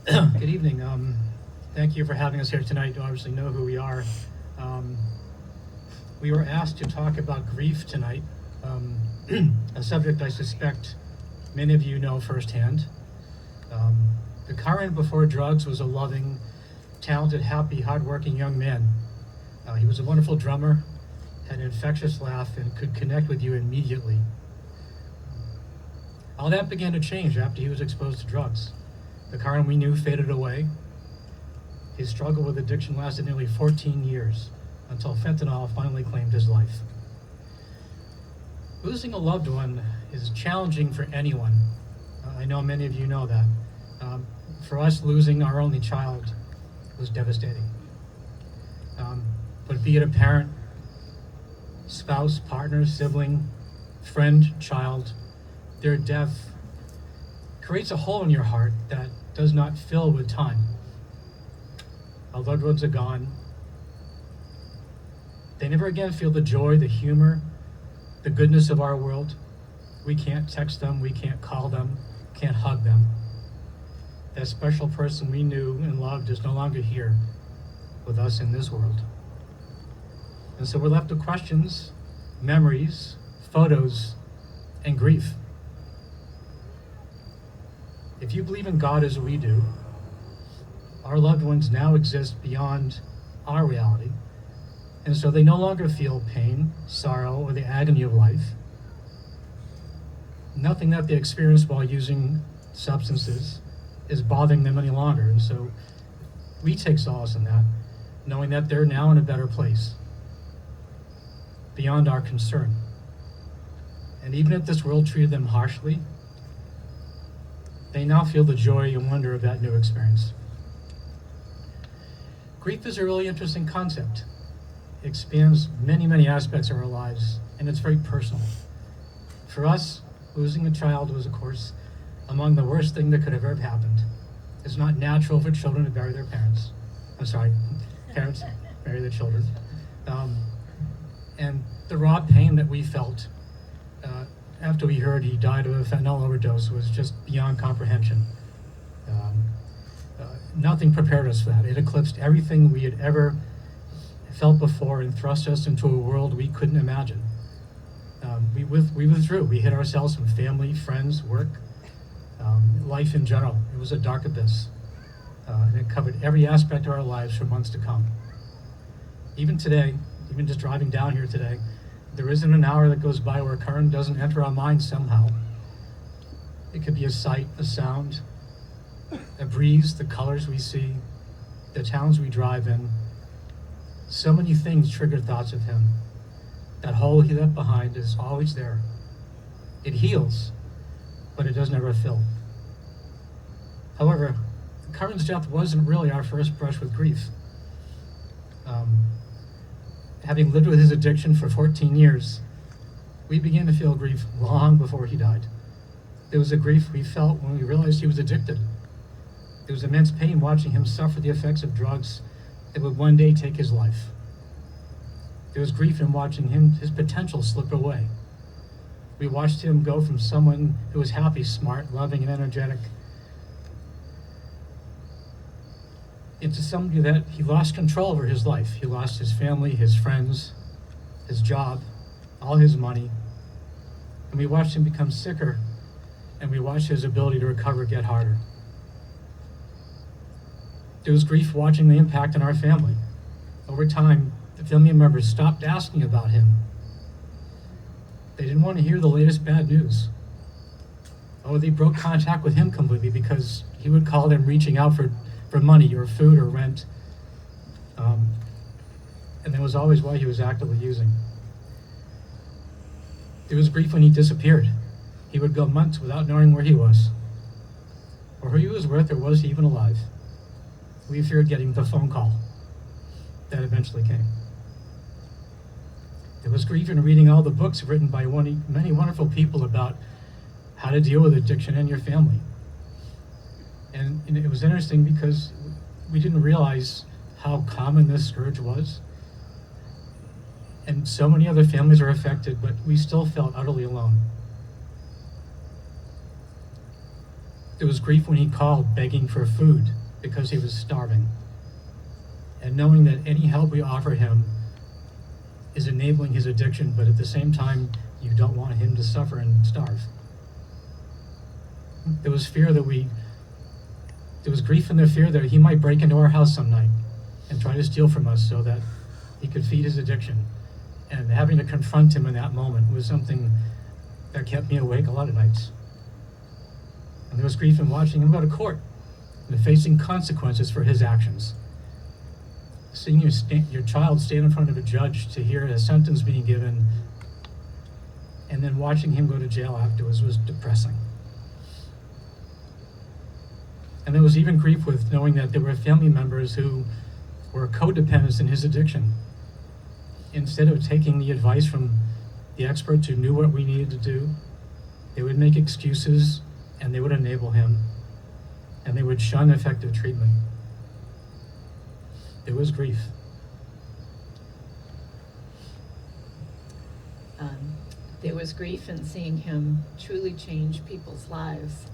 Good evening. Thank you for having us here tonight. You obviously know who we are. Um, we were asked to talk about grief tonight, a subject I suspect many of you know firsthand. The Curran before drugs was a loving, talented, happy, hardworking young man. He was a wonderful drummer, had an infectious laugh, and could connect with you immediately. All that began to change after he was exposed to drugs. The Curran we knew faded away. His struggle with addiction lasted nearly 14 years until fentanyl finally claimed his life. Losing a loved one is challenging for anyone. I know many of you know that. For us, losing our only child was devastating. But be it a parent, spouse, partner, sibling, friend, child, their death creates a hole in your heart that does not fill with time. Our loved ones are gone. They never again feel the joy, the humor, the goodness of our world. We can't text them, we can't call them, can't hug them. That special person we knew and loved is no longer here with us in this world. And so we're left with questions, memories, photos, and grief. If you believe in God as we do, our loved ones now exist beyond our reality, and so they no longer feel pain, sorrow, or the agony of life. Nothing that they experienced while using substances is bothering them any longer, and so we take solace in that, knowing that they're now in a better place, beyond our concern. And even if this world treated them harshly, they now feel the joy and wonder of that new experience. Grief is a really interesting concept. It expands many, many aspects of our lives, and it's very personal. For us, losing a child was, of course, among the worst things that could have ever happened. It's not natural for children to bury their parents. Parents bury their children. And the raw pain that we felt after we heard he died of a fentanyl overdose was just beyond comprehension. Nothing prepared us for that. It eclipsed everything we had ever felt before and thrust us into a world we couldn't imagine. We withdrew. We hid ourselves from family, friends, work, life in general. It was a dark abyss. And it covered every aspect of our lives for months to come. Even today, even just driving down here today, there isn't an hour that goes by where Curran doesn't enter our minds somehow. It could be a sight, a sound, a breeze, the colors we see, the towns we drive in. So many things trigger thoughts of him. That hole he left behind is always there. It heals, but it doesn't ever fill. However, Curran's death wasn't really our first brush with grief. Having lived with his addiction for 14 years, we began to feel grief long before he died. There was a grief we felt when we realized he was addicted. There was immense pain watching him suffer the effects of drugs that would one day take his life. There was grief in watching his potential slip away. We watched him go from someone who was happy, smart, loving, and energetic into somebody that he lost control over his life. He lost his family, his friends, his job, all his money. And we watched him become sicker, and we watched his ability to recover get harder. There was grief watching the impact on our family. Over time, the family members stopped asking about him. They didn't want to hear the latest bad news. Oh, they broke contact with him completely because he would call them reaching out for money or food or rent. And that was always why he was actively using. There was grief when he disappeared. He would go months without knowing where he was, or who he was with, or was he even alive. We feared getting the phone call that eventually came. There was grief in reading all the books written by many wonderful people about how to deal with addiction in your family. And it was interesting because we didn't realize how common this scourge was. And so many other families are affected, but we still felt utterly alone. There was grief when he called begging for food because he was starving. And knowing that any help we offer him is enabling his addiction, but at the same time, you don't want him to suffer and starve. There was fear that there was grief in the fear that he might break into our house some night and try to steal from us so that he could feed his addiction. And having to confront him in that moment was something that kept me awake a lot of nights. And there was grief in watching him go to court and facing consequences for his actions. Seeing your child stand in front of a judge to hear a sentence being given, and then watching him go to jail afterwards was depressing. And there was even grief with knowing that there were family members who were codependents in his addiction. Instead of taking the advice from the experts who knew what we needed to do, they would make excuses and they would enable him, and they would shun effective treatment. There was grief. There was grief in seeing him truly change people's lives,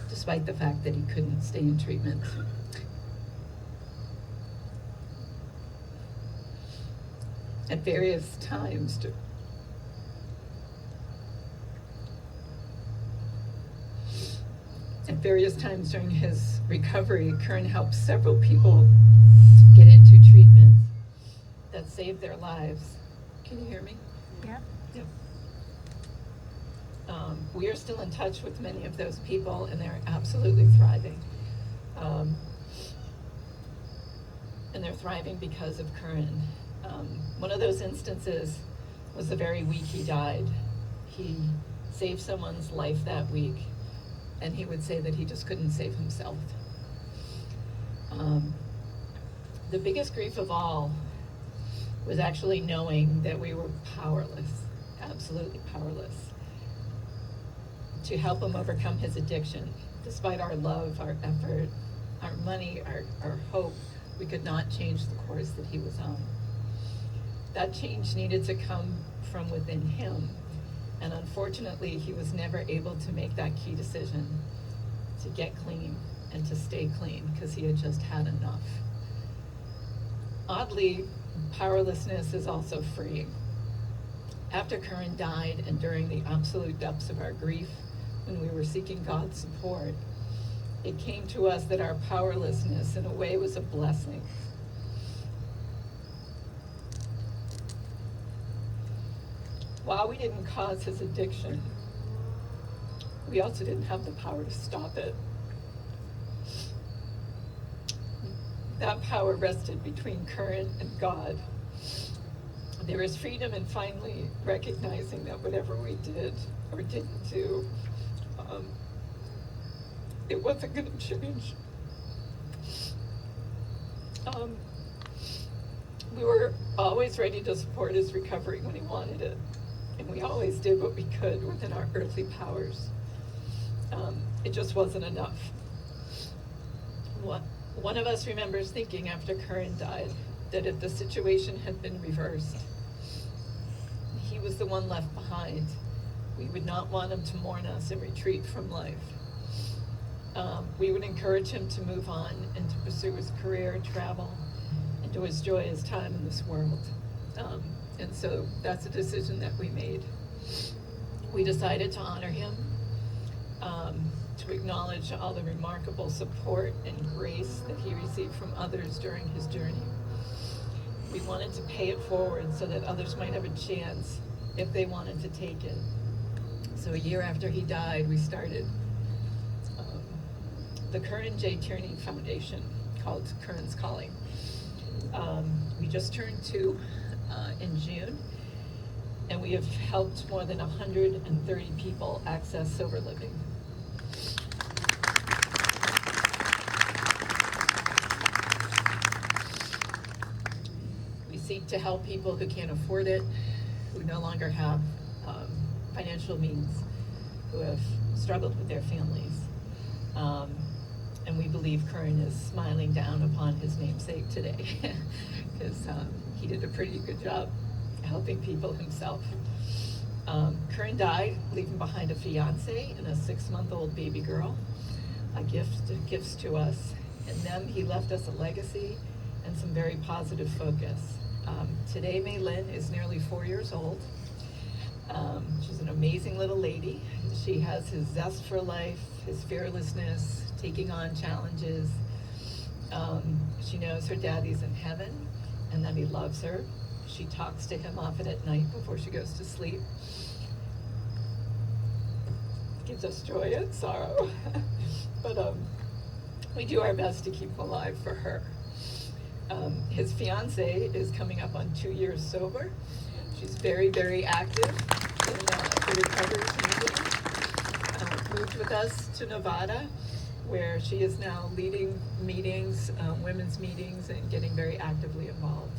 despite the fact that he couldn't stay in treatment. At various times during his recovery, Curran helped several people get into treatment that saved their lives. Can you hear me? Yeah. Yep. We are still in touch with many of those people, and they're absolutely thriving. And they're thriving because of Curran. One of those instances was the very week he died. He saved someone's life that week, and he would say that he just couldn't save himself. The biggest grief of all was actually knowing that we were powerless, absolutely powerless, to help him overcome his addiction. Despite our love, our effort, our money, our hope, we could not change the course that he was on. That change needed to come from within him. And unfortunately, he was never able to make that key decision to get clean and to stay clean because he had just had enough. Oddly, powerlessness is also freeing. After Curran died and during the absolute depths of our grief, when we were seeking God's support, it came to us that our powerlessness in a way was a blessing. While we didn't cause his addiction, we also didn't have the power to stop it. That power rested between Curran and God. There is freedom in finally recognizing that whatever we did or didn't do, it wasn't going to change. We were always ready to support his recovery when he wanted it, and we always did what we could within our earthly powers. It just wasn't enough. One of us remembers thinking after Curran died that if the situation had been reversed, he was the one left behind, we would not want him to mourn us and retreat from life. We would encourage him to move on and to pursue his career, travel, and to enjoy his time in this world. And so that's a decision that we made. We decided to honor him, to acknowledge all the remarkable support and grace that he received from others during his journey. We wanted to pay it forward so that others might have a chance if they wanted to take it. So a year after he died, we started the Curran J. Tierney Foundation, called Curran's Calling. We just turned 2 in June, and we have helped more than 130 people access sober living. We seek to help people who can't afford it, who no longer have financial means, who have struggled with their families. And we believe Curran is smiling down upon his namesake today because he did a pretty good job helping people himself. Curran died, leaving behind a fiance and a 6-month-old baby girl. gifts to us. In them, he left us a legacy and some very positive focus. Today, Mei Lin is nearly 4 years old. She's an amazing little lady. She has his zest for life, his fearlessness, taking on challenges. She knows her daddy's in heaven and that he loves her. She talks to him often at night before she goes to sleep. Gives us joy and sorrow. But we do our best to keep him alive for her. His fiance is coming up on 2 years sober. She's very, very active in the recovery community. Moved with us to Nevada, where she is now leading meetings, women's meetings, and getting very actively involved.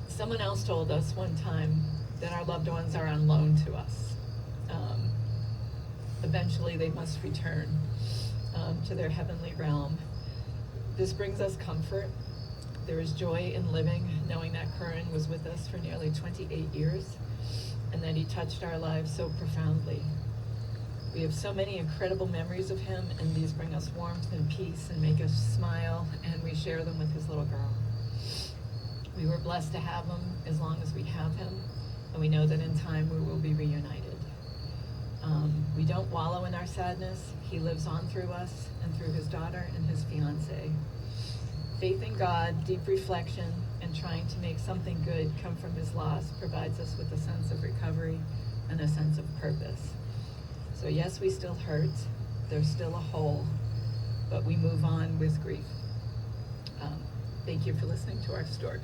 Someone else told us one time that our loved ones are on loan to us. Eventually they must return to their heavenly realm. This brings us comfort. There is joy in living, knowing that Curran was with us for nearly 28 years and that he touched our lives so profoundly. We have so many incredible memories of him, and these bring us warmth and peace and make us smile, and we share them with his little girl. We were blessed to have him as long as we have him, and we know that in time we will be reunited. We don't wallow in our sadness. He lives on through us and through his daughter and his fiance. Faith in God, deep reflection, and trying to make something good come from his loss provides us with a sense of recovery and a sense of purpose. So yes, we still hurt. There's still a hole, but we move on with grief. Thank you for listening to our story.